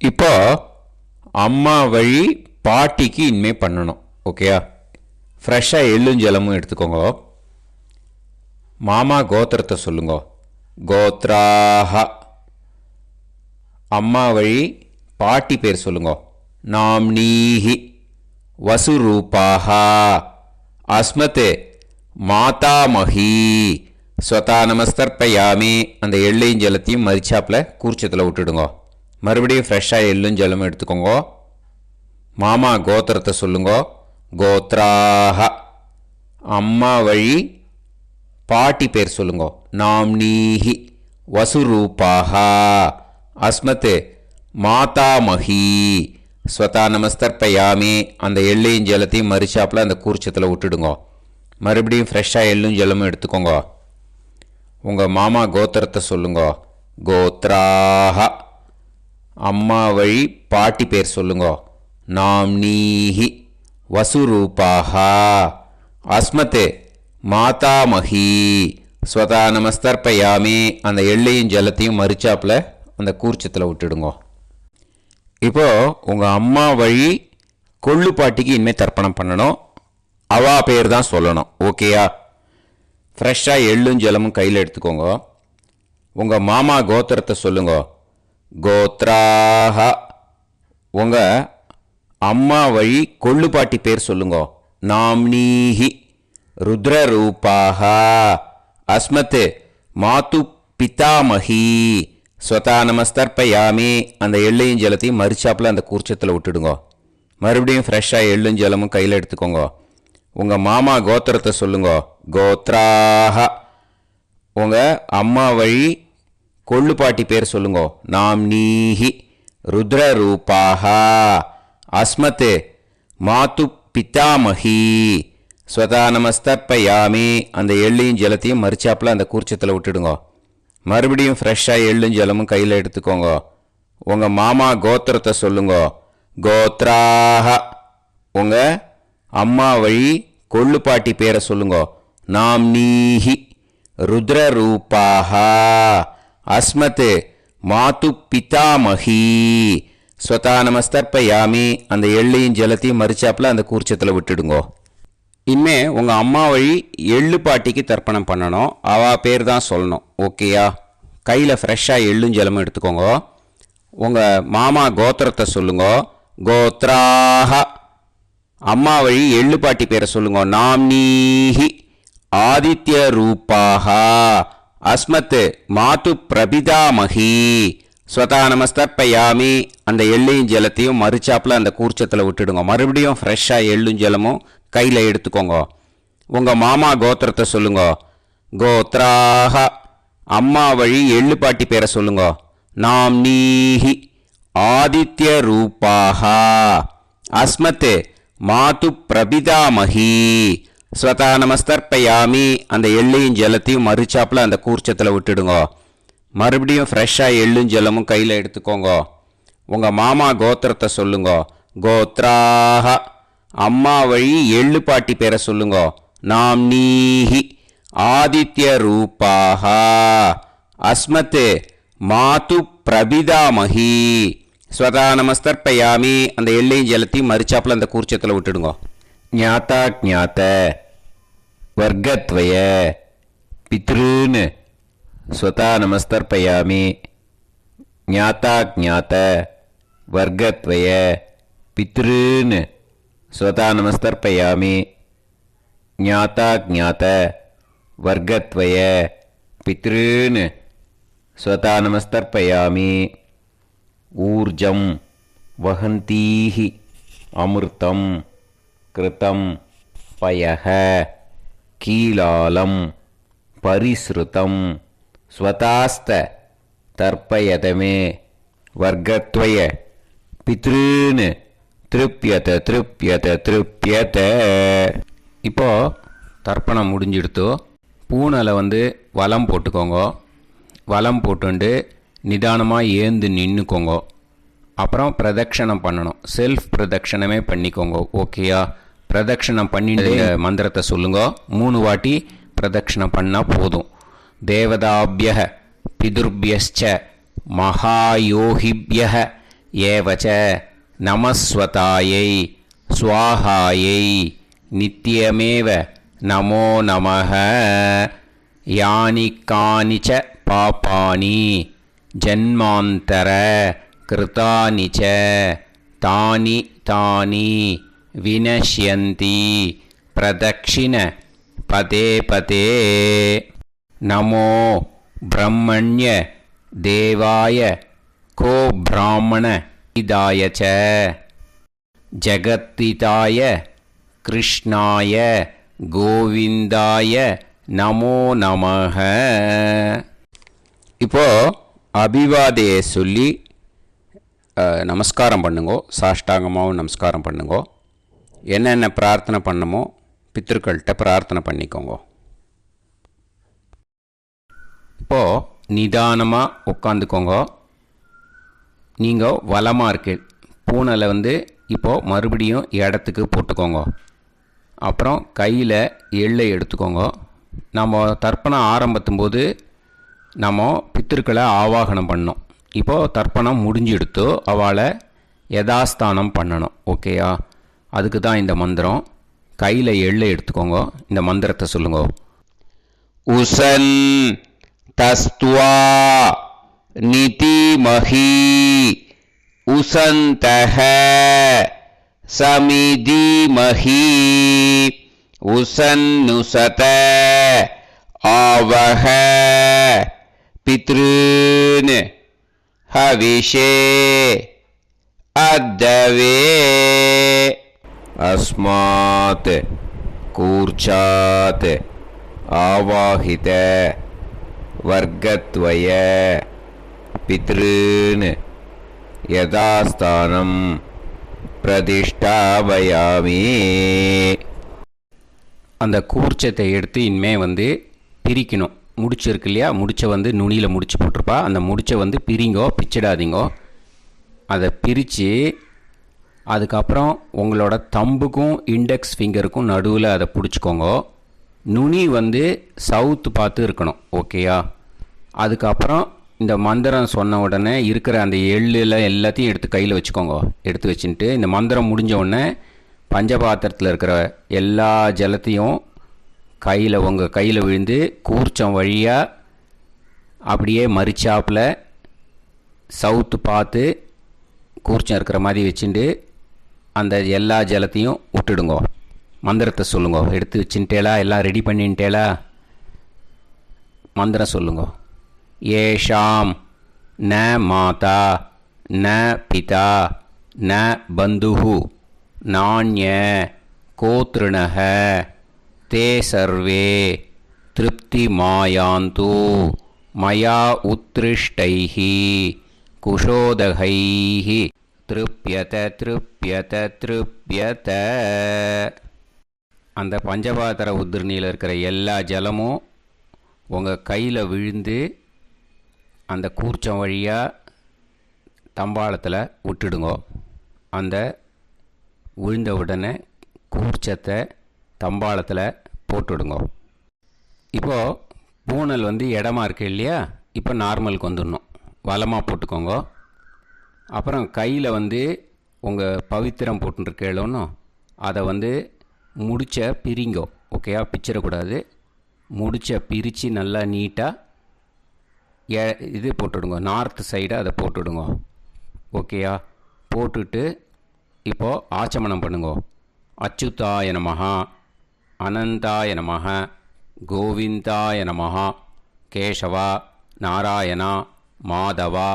இப்போ அம்மா வழி பாட்டிக்கு இனிமே பண்ணணும். ஓகேயா? ஃப்ரெஷ்ஷாக எள்ளும் ஜலமும் எடுத்துக்கோங்க. மாமா கோத்திரத்தை சொல்லுங்க. கோத்ராஹ. அம்மா வழி பாட்டி பேர் சொல்லுங்க. நாம்னீஹி வசுரூபாஹ அஸ்மத் மாதாமஹி ஸ்வதா நமஸ்தர்ப்பயாமி. அந்த எள்ளையும் ஜலத்தையும் மறிச்சாப்பில் கூர்ச்சத்தில் விட்டுடுங்க. மறுபடியும் ஃப்ரெஷ்ஷாக எள்ளும் ஜலமும் எடுத்துக்கோங்க. மாமா கோத்திரத்தை சொல்லுங்க. கோத்ராஹ. அம்மா வழி பாட்டி பேர் சொல்லுங்க. நாம்னீஹி வசுரூபாஹ அஸ்மத் மாதாமஹி ஸ்வதா நமஸ்தர்ப்பயாமி. அந்த எள்ளையும் ஜலத்தையும் மறிச்சாப்பில் அந்த கூர்ச்சத்தில் விட்டுடுங்க. மறுபடியும் ஃப்ரெஷ்ஷாக எள்ளும் ஜலமும் எடுத்துக்கோங்க. உங்கள் மாமா கோத்திரத்தை சொல்லுங்க. கோத்ராஹ. அம்மா வழி பாட்டி பேர் சொல்லுங்க. நாம்னீஹி வசுரூபாஹ அஸ்மத் மாதாமஹி ஸ்வதா நமஸ்தர்ப்பயாமி. அந்த எள்ளையும் ஜலத்தையும் மறிச்சாப்பில் அந்த கூர்ச்சத்தில் விட்டுடுங்க. இப்போ உங்கள் அம்மா வழி கொள்ளு பாட்டிக்கு இனிமேல் தர்ப்பணம் பண்ணணும். அவா பேர் தான் சொல்லணும். ஓகேயா? ஃப்ரெஷ்ஷாக எள்ளும் ஜலமும் கையில் எடுத்துக்கோங்க. உங்கள் மாமா கோத்திரத்தை சொல்லுங்க. கோத்ராஹ. உங்கள் அம்மா வழி கொள்ளு பாட்டி பேர் சொல்லுங்க. நாம்னீஹி ருத்ரரூபாஹ அஸ்மத் மாத்து பிதாமஹி ஸ்வதா நமஸ்தர்ப்பயாமி. அந்த எள்ளையும் ஜலத்தையும் மறிச்சாப்பில் அந்த கூர்ச்சத்தில் விட்டுடுங்க. மறுபடியும் ஃப்ரெஷ்ஷாக எள்ளும் ஜலமும் கையில் எடுத்துக்கோங்க. உங்கள் மாமா கோத்திரத்தை சொல்லுங்க. கோத்ராஹ. உங்கள் அம்மா வழி கொள்ளு பாட்டி பேர் சொல்லுங்க. நாம்னீஹி ருத்ரரூபாஹ அஸ்மத் மாத்து பிதாமஹி ஸ்வதா நமஸ்தர்ப்பயாமி. அந்த எள்ளையும் ஜலத்தையும் மறிச்சாப்பில் அந்த கூர்ச்சத்தில் விட்டுடுங்க. மறுபடியும் ஃப்ரெஷ்ஷாக எள்ளும் ஜலமும் கையில் எடுத்துக்கோங்க. உங்கள் மாமா கோத்திரத்தை சொல்லுங்க. கோத்ராஹ. உங்கள் அம்மா வழி கொள்ளு பாட்டி பேரை சொல்லுங்க. நாம்னீஹி ருத்ரரூபாஹ அஸ்மத் மாத்து பிதாமஹி ஸ்வதா நமஸ்தர்ப்பயாமி. அந்த எள்ளையும் ஜலத்தையும் மறிச்சாப்பில் அந்த கூர்ச்சத்தில் விட்டுடுங்க. இனிமே உங்கள் அம்மா வழி எள்ளு பாட்டிக்கு தர்ப்பணம் பண்ணணும். அவா பேர் தான் சொல்லணும். ஓகேயா? கையில் ஃப்ரெஷ்ஷாக எள்ளும் ஜலமும் எடுத்துக்கோங்க. உங்கள் மாமா கோத்திரத்தை சொல்லுங்க. கோத்ராஹ. அம்மா வழி எள்ளு பாட்டி பேரை சொல்லுங்க. நாம்னீஹி ஆதித்ய ரூபாஹ அஸ்மத் மாத்து பிரபிதாமஹி ஸ்வதா நமஸ்தர்ப்பயாமி. அந்த எள்ளையும் ஜலத்தையும் மறிச்சாப்பில் அந்த கூர்ச்சத்தில் விட்டுடுங்க. மறுபடியும் ஃப்ரெஷ்ஷாக எள்ளும் ஜலமும் கையில் எடுத்துக்கோங்க. உங்கள் மாமா கோத்திரத்தை சொல்லுங்க. கோத்ராஹ. அம்மா வழி எள்ளு பாட்டி பேரை சொல்லுங்க. நாம்னீஹி ஆதித்ய ரூபாஹ அஸ்மத் மாத்து பிரபிதாமஹி ஸ்வதா நமஸ்தர்ப்பயாமி. அந்த எள்ளையும் ஜலத்தையும் மறுச்சாப்பில் அந்த கூர்ச்சத்தில் விட்டுடுங்க. மறுபடியும் ஃப்ரெஷ்ஷாக எள்ளும் ஜலமும் கையில் எடுத்துக்கோங்க. உங்கள் மாமா கோத்திரத்தை சொல்லுங்க. கோத்ராக. அம்மா வழி எள்ளு பாட்டி பேரை சொல்லுங்க. நாம் நீஹி ஆதித்ய ரூபாக அஸ்மத் மாது பிரபிதாமஹி. ஸ்வதா நமஸ்தர்ப்பயாமி. அந்த எள்ளையும் ஜலத்தையும் மறுச்சாப்பில் அந்த கூர்ச்சத்தில் விட்டுடுங்க. ஞாதா ஞாத வர்க்கத்வய பித்ருன் ஸ்வதா நமஸ்தர்ப்பயாமி. ஞாதா ஞாத வர்க்கத்வய பித்ருன் ஸ்வதா நமஸ்தர்ப்பயாமி. ஞாதா ஞாத வர்க்கத்வய பித்ருன் ஸ்வதா நமஸ்தர்ப்பயாமி. ஊர்ஜம் வஹந்தீஹி அமிர்தம் கிருதம் பயஹ கீலாலம் பரிஸ்ருதம் ஸ்வதாஸ்த தர்ப்பயதமே வர்க்கத்வய பித்ருன் திருப்யத திருப்யத திருப்யத. இப்போ தர்ப்பணம் முடிஞ்சிடுத்தோ. பூனலை வலம் போட்டுக்கோங்க. வலம் போட்டுண்டு நிதானமாக ஏந்து நின்றுக்கோங்க. அப்புறம் பிரதட்சணம் பண்ணணும். செல்ஃப் பிரதட்சணமே பண்ணிக்கோங்க. ஓகேயா? பிரதட்சணம் பண்ணிட்டு மந்திரத்தை சொல்லுங்க. 3 வாட்டி பிரதட்சணம் பண்ணால் போதும். தேவதாபிய பிதுர்பியச்ச மகாயோகிபிய ஏவச்ச நமஸ்வதாயை ஸ்வாஹாயை நித்யமேவ நமோ நமஹ. யானி கானிச்ச பாபானி ஜன்மாந்தர கிருதானி ச தானி தானி வினஷ்யந்தி பிரதக்ஷிண பதே பதே. நமோ பிரம்மண்ய தேவாய கோ பிராமண இதாய ச ஜகத்திதாய கிருஷ்ணாய கோவிந்தாய நமோ நமஹ. இப்போ அபிவாதையை சொல்லி நமஸ்காரம் பண்ணுங்கோ. சாஷ்டாங்கமாகவும் நமஸ்காரம் பண்ணுங்கோ. என்னென்ன பிரார்த்தனை பண்ணமோ பித்திருக்கள்கிட்ட பிரார்த்தனை பண்ணிக்கோங்க. இப்போது நிதானமாக உட்காந்துக்கோங்க. நீங்கள் வலமாக இருக்கு. பூனலை இப்போது மறுபடியும் இடத்துக்கு போட்டுக்கோங்க. அப்புறம் கையில் எள்ளை எடுத்துக்கோங்க. நம்ம தர்ப்பணம் ஆரம்பத்தும்போது நம்ம பித்திருக்களை ஆவாகனம் பண்ணோம். இப்போது தர்ப்பணம் முடிஞ்செடுத்து அவளை யதாஸ்தானம் பண்ணணும். ஓகேயா? அதுக்கு தான் இந்த மந்திரம். கையில் எள்ளை எடுத்துக்கோங்க. இந்த மந்திரத்தை சொல்லுங்க. உசன் தஸ்துவா நிதிமஹி உசந்தஹ சமிதிமஹி உசன்னுசத ஆவஹ பித்ருன் ஹவிஷே அத்தவே. அஸ்மாத் கூர்ச்சாத் ஆவாஹித வர்க்கத்வய பித்ருன் யதாஸ்தானம் பிரதிஷ்டாபயாமி. அந்த கூர்ச்சத்தை எடுத்து இனிமே பிரிக்கணும். முடிச்சிருக்கு இல்லையா? முடிச்சை நுனியில் முடிச்சு போட்டிருப்பா. அந்த முடிச்சை பிரிங்கோ, பிச்சிடாதீங்கோ. அதை பிரித்து அதுக்கப்புறம் உங்களோட தம்புக்கும் இண்டெக்ஸ் ஃபிங்கருக்கும் நடுவில் அதை பிடிச்சிக்கோங்க. நுனி சவுத்து பார்த்து இருக்கணும். ஓகேயா? அதுக்கப்புறம் இந்த மந்திரம் சொன்ன உடனே இருக்கிற அந்த எள்ளில் எல்லாத்தையும் எடுத்து கையில் வச்சுக்கோங்க. எடுத்து வச்சுட்டு இந்த மந்திரம் முடிஞ்ச உடனே பஞ்சபாத்திரத்தில் இருக்கிற எல்லா ஜலத்தையும் உங்கள் கையில் விழுந்து கூர்ச்சம் வழியாக அப்படியே மறிச்சாப்பில் சவுத்து பார்த்து கூர்ச்சம் இருக்கிற மாதிரி வச்சுட்டு அந்த எல்லா ஜலத்தையும் விட்டுடுங்கோ. மந்திரத்தை சொல்லுங்க. எடுத்து வச்சுட்டேலா? எல்லாம் ரெடி பண்ணிட்டேலா? மந்திரம் சொல்லுங்க. ஏஷாம் ந மாதா ந பிதா ந பந்துஹு நாண்ய கோத்ருணஹ தே சர்வே திருப்தி மாயாந்து மயா உத்ருஷ்டைஹி குஷோதகைஹி திருப்யத திருப்யத திருப்யத. அந்த பஞ்சபாத்திர உதிரணியில் இருக்கிற எல்லா ஜலமும் உங்கள் கையில் விழுந்து அந்த கூர்ச்சம் வழியாக தம்பாளத்தில் விட்டுடுங்கோ. அந்த விழுந்த உடனே கூர்ச்சத்தை தம்பாளத்தில் போட்டுவிடுங்க. இப்போது பூனல் இடமா இருக்கு இல்லையா, இப்போ நார்மலுக்கு வந்துடணும். வலமாக போட்டுக்கோங்க. அப்புறம் கையில் உங்கள் பவித்திரம் போட்டுருக்கேளோன்னு அதை முடிச்ச பிரிங்கோ. ஓகேயா, பிச்சிடக்கூடாது. முடிச்ச பிரித்து நல்லா நீட்டாக இது போட்டுவிடுங்க. நார்த் சைடை அதை போட்டுவிடுங்க. ஓகேயா, போட்டுட்டு இப்போது ஆச்சமனம் பண்ணுங்க. அச்சுதாய நமஹ, அனந்தாய நமஹ, கோவிந்தாய நமஹ, கேசவா, நாராயணா, மாதவா,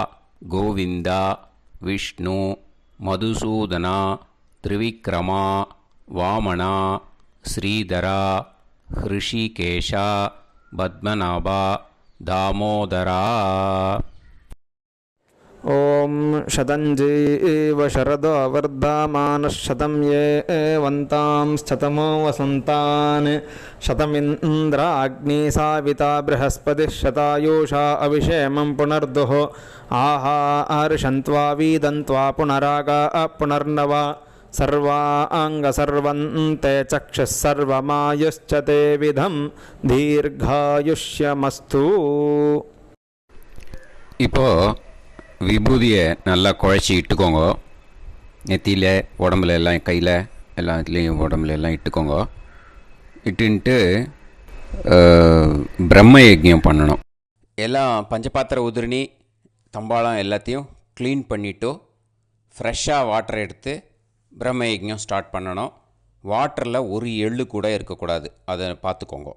கோவிந்தா, விஷ்ணு, மதுசூதனா, திரிவிக்ரமா, வாமனா, ஸ்ரீதரா, ஹிருஷிகேஷா, பத்மநாபா, தாமோதரா. ॐ शतञ्जीव शरदो वर्धमानः शतं ये वन्तां शतमो वसन्तान् शतमिन्द्राग्नी साविता बृहस्पतिः शतायुषा अभिषेमं पुनर्दुः आहार्षन्त्वा वीदन्त्वा पुनरागा पुनर्नवा सर्वाङ्गसर्वन्ते चक्षुः सर्वमायुश्च ते विधं दीर्घायुष्यमस्तु. இப்போது விபூதியை நல்லா குழச்சி இட்டுக்கோங்க. நெத்தியில், உடம்புல எல்லாம், கையில் எல்லாத்துலேயும் உடம்புல எல்லாம் இட்டுக்கோங்க. இட்டுன்ட்டு பிரம்ம யஜ்ஞம் பண்ணணும். எல்லாம் பஞ்சபாத்திர உதிரணி தம்பாளம் எல்லாத்தையும் க்ளீன் பண்ணிவிட்டு ஃப்ரெஷ்ஷாக வாட்டர் எடுத்து பிரம்ம யஜ்ஞம் ஸ்டார்ட் பண்ணணும். வாட்டரில் ஒரு எள்ளு கூட இருக்கக்கூடாது, அதை பார்த்துக்கோங்க.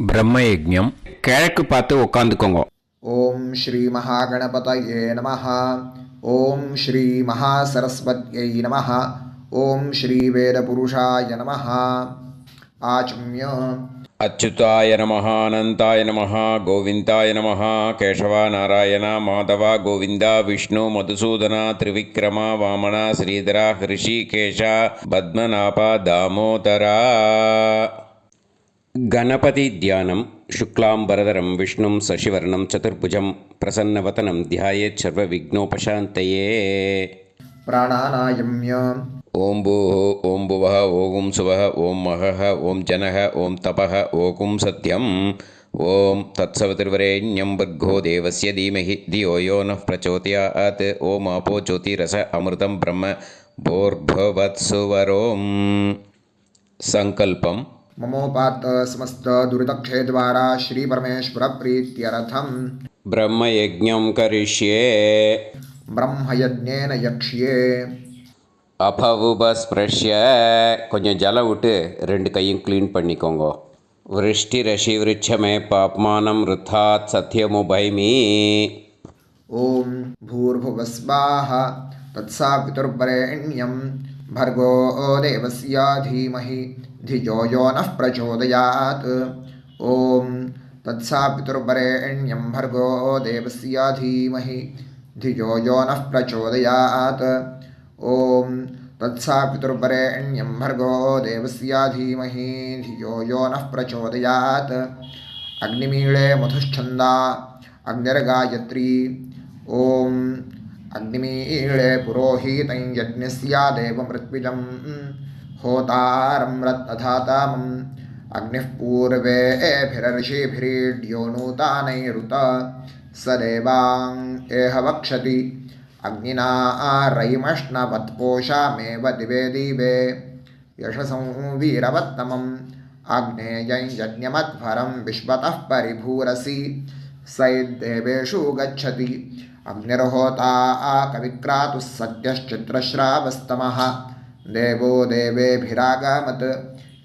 பிரம்ம யஜ்ஞம் கிழக்கு பார்த்து உட்காந்துக்கோங்க. ஓம் ஸ்ரீ மகாகணபதயே நமஹ. ஓம் ஸ்ரீ மகாசரஸ்வத்யை நமஹ. ஓம் ஸ்ரீ வேதபுருஷாய நமஹ. ஆச்ம்ய அச்சுதாய நமஹ, அனந்தாய நமஹ, கோவிந்தாய நமஹ, கேசவா, நாராயணா, மாதவா, கோவிந்தா, விஷ்ணு, மதுசூதனா, திரிவிக்ரமா, வாமனா, ஸ்ரீதரா, ஹிருஷிகேஷா, பத்மநாபா, தாமோதரா. गणपति ध्यानं शुक्लांबरधरं विष्णुं शशिवर्णं चतुर्भुजं प्रसन्नवदनं ध्यायेत् सर्वविघ्नोपशान्तये. प्राणानायम्य ओं भूः ओं भुवः ओं सुवः ओं महः ओं जनः ओं तपः ओं सत्यम्. ओं तत्सवितुर्वरेण्यं भर्गो देवस्य धीमहि धियो यो नः प्रचोदयात्. ओं आपो ज्योतिरस अमृतं ब्रह्म भूर्भुवत्सुवरों. संकल्पम्. ममोपात समस्त दुरितक्षयद्वारा श्री परमेश्वर प्रीत्यर्थं ब्रह्मयज्ञं करिष्ये. ब्रह्मयज्ञेन यक्ष्ये. அபவுபஸ்பிரஷ்ய கொஞ்சம் ஜலம் விட்டு 2 கையும் க்ளீன் பண்ணிக்கோங்க. விருஷ்டி ரஷி விருட்சமே பாப்மானம் ருத்தாத் சத்யமுபைமி. ஓம் भूर्भुवस्वाः तत्सवितुर्वरेण्यं भर्गो देवस्य धीमहि धियो यो नः प्रचोदयात्. ओम तत्सवितुर्वरेण्यं भर्गो देवस्य धीमहि धियो यो नः प्रचोदयात्. ओम तत्सवितुर्वरेण्यं भर्गो देवस्य धीमहि धियो यो नः प्रचोदयात्. अग्निमीळे मधुश्छन्दा अग्निर्गायत्री. ओम अग्निमीळे पुरोहितं यज्ञस्य देवमृत्विजं होतारं रत्नधातामम्. अग्निः पूर्वेभिरर्षिभिरीड्यो नूतानैरुत स देवां एह वक्षति. अग्निना रयिमश्नवत्पोषामेव दिवे दिवे यशसं वीरवत्तमम्. आग्नेयं यज्ञमध्वरं विश्वतः परिभूरसि सैद्देवेषु गच्छति. अग्निर्होता कविक्रातुः सद्यश्चित्रश्रावस्तमः. देवो देवेभिरागमत्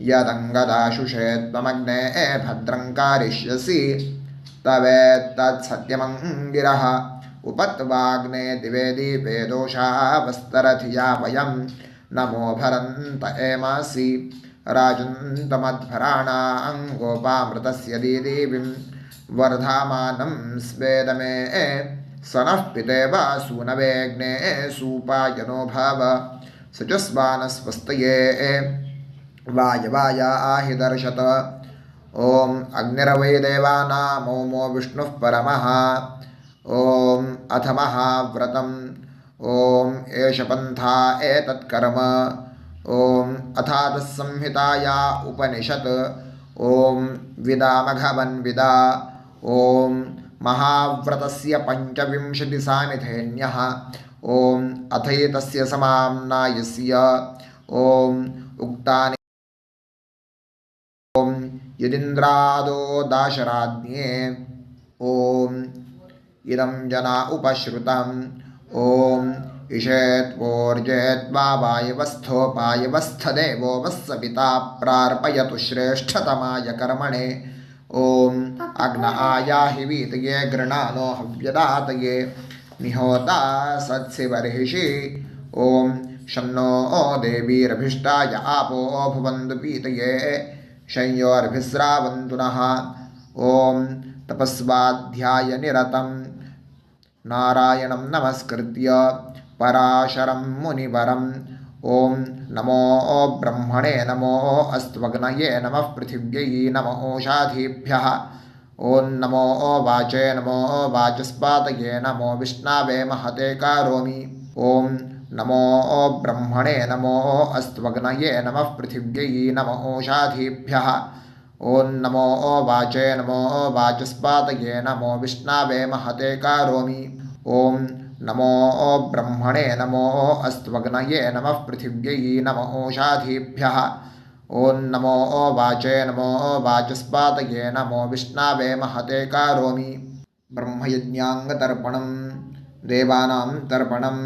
यदङ्गदाशुषे त्वमग्ने भद्रं कारिष्यसि तवेत्तत्सत्यमङ्गिरः. उपत्वाग्ने दिवे दीपे दोषावस्तरधिया वयं नमो भरन्त एमासि. राजन्तमध्वराणां गोपामृतस्य दीदेवीं वर्धामानं स्वेदमे स नः पितेव सूनवेग्ने सूपायनो भव सचस्वानस्वस्तये वायवायाहि दर्शत ॐ अग्निर्वै देवानामोमो विष्णुः परमः ॐ अथ महाव्रतम् ॐ एष पन्था एतत्कर्म ॐ अथातस्संहिताया उपनिषत् ॐ विदामघवन्विदा ॐ महाव्रतस्य पञ्चविंशतिसामिथेन्यः ॐ अथैतस्य समाम्नायस्य ॐ उक्तानि ॐ यदिन्द्रादो दाशराज्ञे ॐ इदं जना उपश्रुतम् ॐ इषेत्वोर्जेत्वा वायवस्थोपायवस्थदेवो वस्सविता प्रार्पयतु श्रेष्ठतमाय कर्मणे ॐ अग्न आयाहि वीतये गृणानो हव्यदातये निहोता सत्सिवर्हिषि ॐ शन्नो देवीरभिष्टाय आपो भुवन्तु पीतये शंयोर्भिस्रावन्तु नः ॐ तपस्वाध्यायनिरतं नारायणं नमस्कृत्य पराशरं मुनिवरं ॐ नमो ब्रह्मणे नमो अस्त्वग्नये नमः पृथिव्यै नमो ओषाधीभ्यः ॐ नमो वाचे नमो वाचस्पातये नमो विष्णवे महते करोमि ॐ नमो ब्रह्मणे नमो अस्त्वग्नये नमः पृथिव्यै नमो ओषाधीभ्यः ॐ नमो वाचे नमो वाचस्पातये नमो विष्णवे महते करोमि ॐ नमो ब्रह्मणे नमो अस्त्वग्नये नमः पृथिव्यै नमो ओषाधीभ्यः ॐ नमो वाचे नमो वाचस्पातये नमो विष्णवे महते करोमि ब्रह्मयज्ञाङ्गतर्पणं देवानां तर्पणम्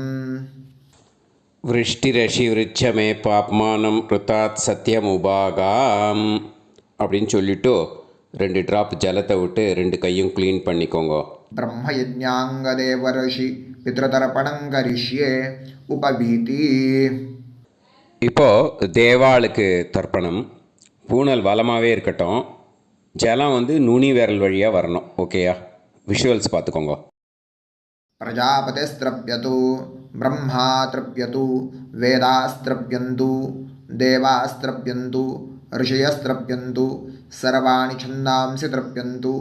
விருஷ்டிரஷிவிருச்சமே பாப்மானம் ருத்தாத் சத்தியமுபாகாம் அப்படின்னு சொல்லிட்டு 2 ட்ராப் ஜலத்தை விட்டு 2 கையும் க்ளீன் பண்ணிக்கோங்க. ब्रह्मयज्ञाङ्गदेवर्षि पितृतर्पणं करिष्ये उपवीति இப்போது தேவாளுக்கு தர்ப்பணம். பூனல் வளமாகவே இருக்கட்டும். ஜலம் வந்து நுனி விரல் வழியாக வரணும். ஓகேயா? விஷுவல்ஸ் பார்த்துக்கோங்க. प्रजापतिस्त्रप्यतु ब्रह्मा तृप्यतु वेदास्त्रप्यन्तु देवास्त्रप्यन्तु ऋषयस्त्रप्यन्तु सर्वाणि छन्दांसि तृप्यन्तु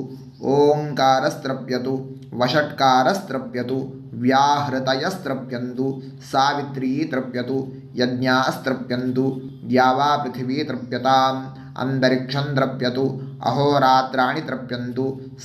ओङ्कारस्त्रप्यतु वषट्कारस्त्रप्यतु व्याहृतयस्त्रप्यन्तु सावित्री तृप्यतु यज्ञास्त्रप्यन्तु द्यावा पृथिवी तृप्यताम् अन्तरिक्षं तृप्यतु अहोरात्राणि तृप्यन्तु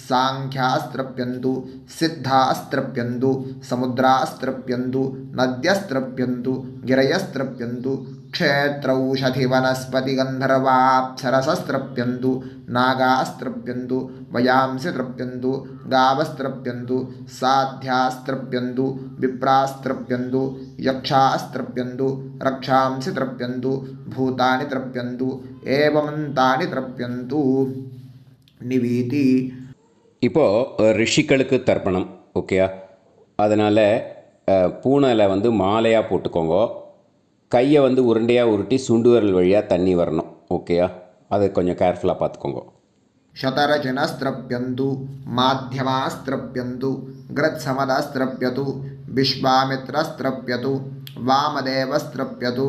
सांख्यास्त्रप्यन्तु सिद्धास्त्रप्यन्तु समुद्रास्त्रप्यन्तु नद्यस्त्रप्यन्तु गिरयस्त्रप्यन्तु क्षेत्रौषधिवनस्पतिगन्धर्वाप्सरसस्त्रप्यन्तु नागास्त्रप्यन्तु वयांसि तृप्यन्तु गावस्त्रप्यन्तु साध्यास्त्रप्यन्तु विप्रास्त्रप्यन्तु यक्षास्त्रप्यन्तु रक्षांसि तृप्यन्तु भूतानि तृप्यन्तु एवमन्तानि तृप्यन्तु निवीति. இப்போது ரிஷிகளுக்கு தர்ப்பணம். ஓகேயா? அதனால் பூனலை வந்து மாலையாக போட்டுக்கோங்க. கையை வந்து உருண்டையாக உருட்டி சுண்டு விரல் வழியாக தண்ணி வரணும். ஓகேயா? அதை கொஞ்சம் கேர்ஃபுல்லாக பார்த்துக்கோங்க. शतरजनस्त्रप्यन्तु माध्यमास्त्रप्यन्तु ग्रत्समदस्त्रप्यतु विश्वामित्रस्त्रप्यतु वामदेवस्त्रप्यतु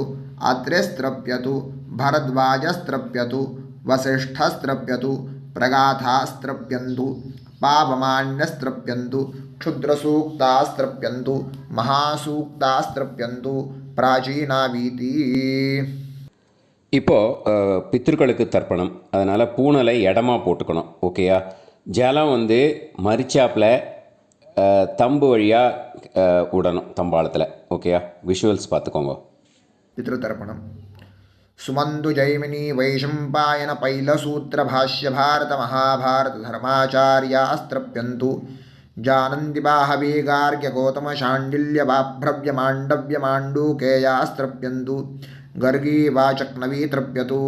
अत्रिस्त्रप्यतु भरद्वाजस्त्रप्यतु वसिष्ठस्त्रप्यतु प्रगाथास्त्रप्यन्तु पावमान्यस्त्रप्यन्तु क्षुद्रसूक्तास्त्रप्यन्तु महासूक्तास्त्रप्यन्तु प्राचीनावीति. இப்போது பித்ருக்களுக்கு தர்ப்பணம். அதனால் பூனலை இடமா போட்டுக்கணும். ஓகேயா? ஜலம் வந்து மரிச்சாப்பில் தம்பு வழியாக விடணும் தம்பாளத்தில். ஓகேயா? விஷுவல்ஸ் பார்த்துக்கோங்க. पितृतर्पणं सुमन्तु जैमिनी वैशम्पायन पैलसूत्रभाष्य भारतमहाभारतधर्माचार्यास्त्रप्यन्तु जानन्ति बाहवी गार्ग्यगौतमशाण्डिल्यवाभ्रव्यमाण्डव्यमाण्डूकेयास्त्रप्यन्तु गर्गी वाचक्नवी तृप्यतु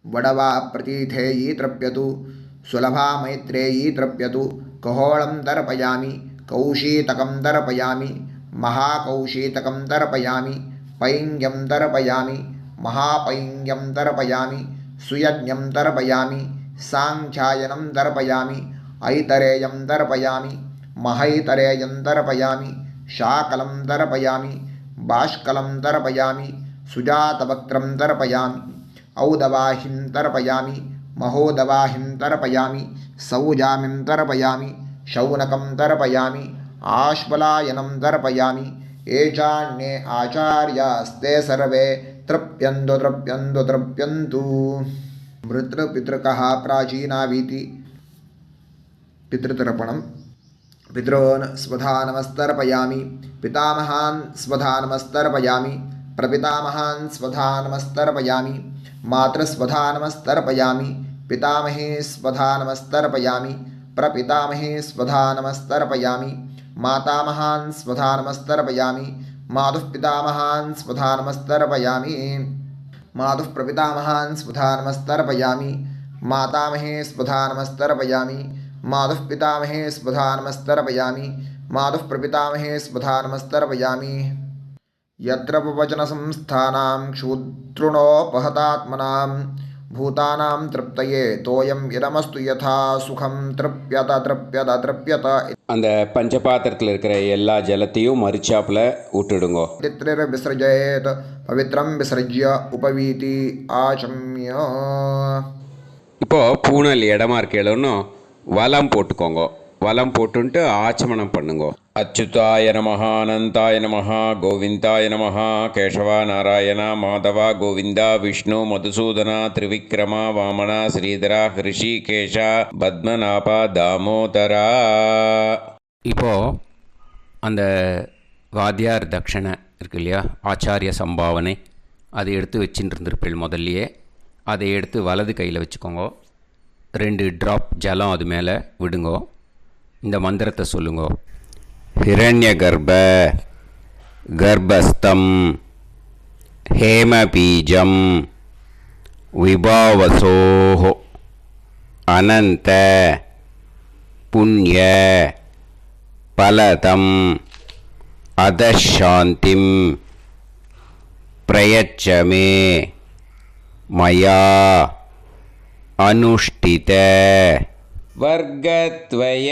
वडवा प्रतीथेयी तृप्यतु सुलभा मैत्रेयी तृप्यतु कहोळं तर्पयामि कौशीतकं तर्पयामि महाकौशीतकं तर्पयामि पैङ्ग्यं तर्पयामि महापैङ्ग्यं तर्पयामि सुयज्ञं तर्पयामि साङ्ख्यायनं तर्पयामि ऐतरेयं तर्पयामि महैतरेयं तर्पयामि शाकलं तर्पयामि बाष्कलं तर्पयामि सुजातवक्त्रं तर्पयामि औदवाहिं तर्पयामि महोदवाहिं तर्पयामि सौजामिं तर्पयामि शौनकं तर्पयामि आश्वलायनं तर्पयामि एचान्ये आचार्यास्ते सर्वे तृप्यन्तु तृप्यन्तु तृप्यन्तु। मृतृपितृकः प्राचीनावीति पितृतर्पणं पितॄन् स्वधा नमस्तर्पयामि पितामहान् स्वधा नमस्तर्पयामि प्रपितामहान् स्वधा नमस्तर्पयामि मातृस्वधा नमस्तर्पयामि पितामहे स्वधा नमस्तर्पयामि प्रपितामहे स्वधा नमस्तर्पयामि मातामहान् स्वधा नमस्तर्पयामि मातुः पितामहान् स्वधा नमस्तर्पयामि मातुः प्रपितामहान् स्वधा नमस्तर्पयामि मातामहे स्वधा नमस्तर्पयामि मातुः पितामहे स्वधा नमस्तर्पयामि मातुः प्रपितामहे स्वधा नमस्तर्पयामि। यत्र वचनसंस्थानां क्षुद्रुणोपहतात्मनां भूतानां तृप्तये तोयं इदमस्तु यथा सुखं तृप्यत तृप्यत तृप्यत। அந்த பஞ்சபாத்திரத்தில் இருக்கிற எல்லா ஜலத்தையும் மறிச்சாப்பில் விட்டுடுங்கோ. तित्रिर विसृजेत पवित्रं विसृज्य उपवीति आचम्य। இப்போது பூனல் இடமா இருக்கேன்னு வலம் போட்டுக்கோங்க. வலம் போட்டுன்ட்டு ஆச்சமனம் பண்ணுங்கோ. அச்சுதாய நமஹ அனந்தாய நமஹ கோவிந்தாய நமஹ கேசவா நாராயண மாதவா கோவிந்தா விஷ்ணு மதுசூதனா திரிவிக்ரமா வாமனா ஸ்ரீதரா ஹிருஷிகேஷா பத்மநாபா தாமோதரா. இப்போது அந்த வாத்தியார் தட்சணை இருக்கு இல்லையா, ஆச்சாரிய சம்பாவனை, அதை எடுத்து வச்சுட்டு இருந்திருப்பேள் முதல்லையே. அதை எடுத்து வலது கையில் வச்சுக்கோங்க. 2 ட்ராப் ஜலம் அது மேலே விடுங்கோ. இந்த மந்திரத்தை சொல்லுங்கோ. ஹிரண்ய கர்ப்ப கர்ப்பஸ்தம் ஹேமபீஜம் விபாவசோஹோ அனந்த புண்ணிய பலதம் அதசாந்திம் பிரயச்சமே மயா அனுஷ்டித வர்க்கத்வய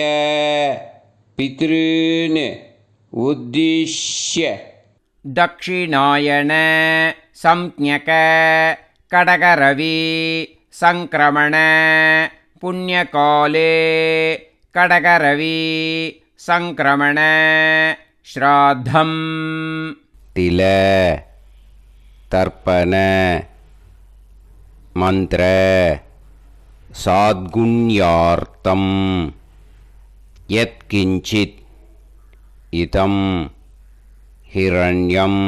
பித்ருன் உத்திஷ்ய दक्षिणायन संज्ञक கடகரவி சங்கிரமண புண்ணியகாலே கடகரவி சங்கிரமண ஸ்ராத்தம் தில தர்ப்பண மந்திர சாத்குண்யார்த்தம் யத்கிஞ்சித் இதம் ஹிரண்யம்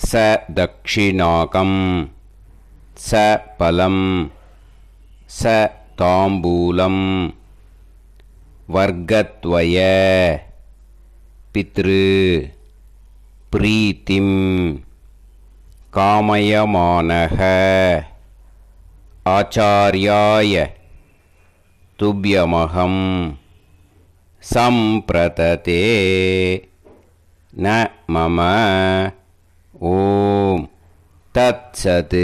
ச தக்ஷிணாகம் ச பலம் ச தாம்பூலம் வர்க்கத்வய பித்ரு பிரீத்திம் காமயமானஹ ஆச்சார்யாய துப்யமகம் சம்பிரததே ந மம ஓம் தத்சத்.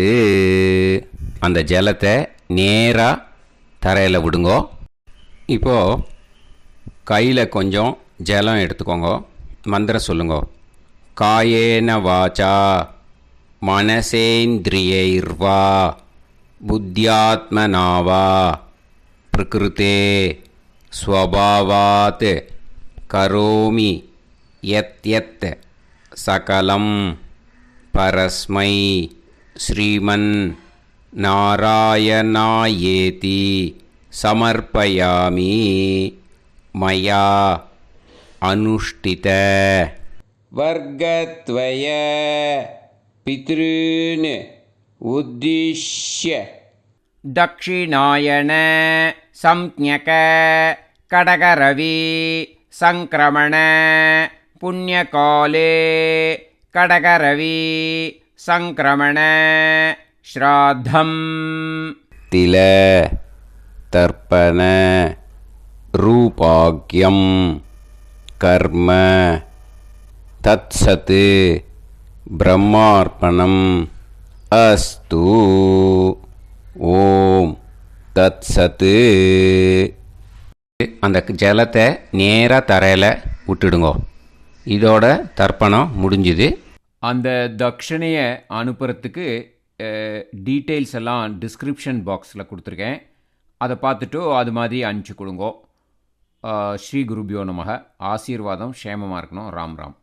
அந்த ஜலத்தை நேராக தரையில் விடுங்கோ. இப்போது கையில் கொஞ்சம் ஜலம் எடுத்துக்கோங்க. மந்திரம் சொல்லுங்கோ. காயேன வாச்சா மனசேந்திரியைர்வா புத்தியாத்மனாவா பிரகிருதே ஸ்வபாவாத் கரோமி யத் யத் சகலம் பரஸ்மை ஸ்ரீமன் நாராயணாயேதி சமர்ப்பயாமி மயா அனுஷ்டித வர்க்கத்வய பித்ருன் உத்திஷ்ய दक्षिणायन संज्ञक கடகரவி சங்கிரமண புண்ணியகாலே கடகரவி சங்கிரமண ஸ்ராத்தம் தில தர்ப்பண ரூபாக்யம் கர்ம தத்சத் பிரம்மார்ப்பணம் அஸ்து. ஓம் தத் சத்து. அந்த ஜலத்தை நேராக தரையில் விட்டுடுங்கோ. இதோட தர்ப்பணம் முடிஞ்சுது. அந்த தட்சணையை அனுப்புறதுக்கு டீட்டெயில்ஸ் எல்லாம் டிஸ்கிரிப்ஷன் பாக்ஸில் கொடுத்துருக்கேன். அதை பார்த்துட்டு அது மாதிரி அனுப்பிச்சி கொடுங்கோ. ஸ்ரீ குருபியோ நமக. ஆசீர்வாதம் க்ஷேமமாக இருக்கணும். ராம் ராம்.